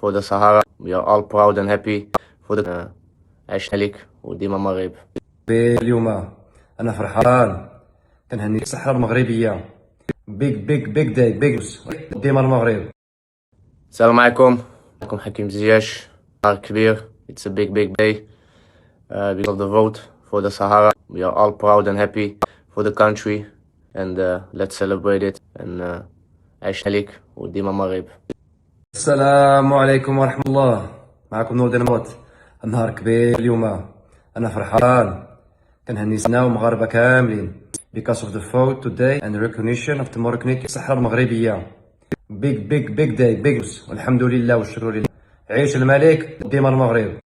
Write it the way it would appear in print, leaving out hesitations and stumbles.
for the Sahara. We are all proud and happy for the عشنا لك وديما المغرب. اليوم انا فرحان كنهني الصحراء المغربيه. بيج داي بيج ديما المغرب. السلام عليكم. معكم حكيم زياش. نهار كبير. It's a big day because of the vote for the Sahara. We are all proud and happy for the country and let's celebrate it and عشنا لك وديما المغرب. السلام عليكم ورحمه الله. معكم نور ديناموت. نهار كبير اليوم انا فرحان كنهني سنا ومغاربه كاملين because of the vote today and the recognition of the Moroccan الصحراء المغربيه. بيج داي بيج والحمد لله والشكر لله. عيش الملك ديما المغرب.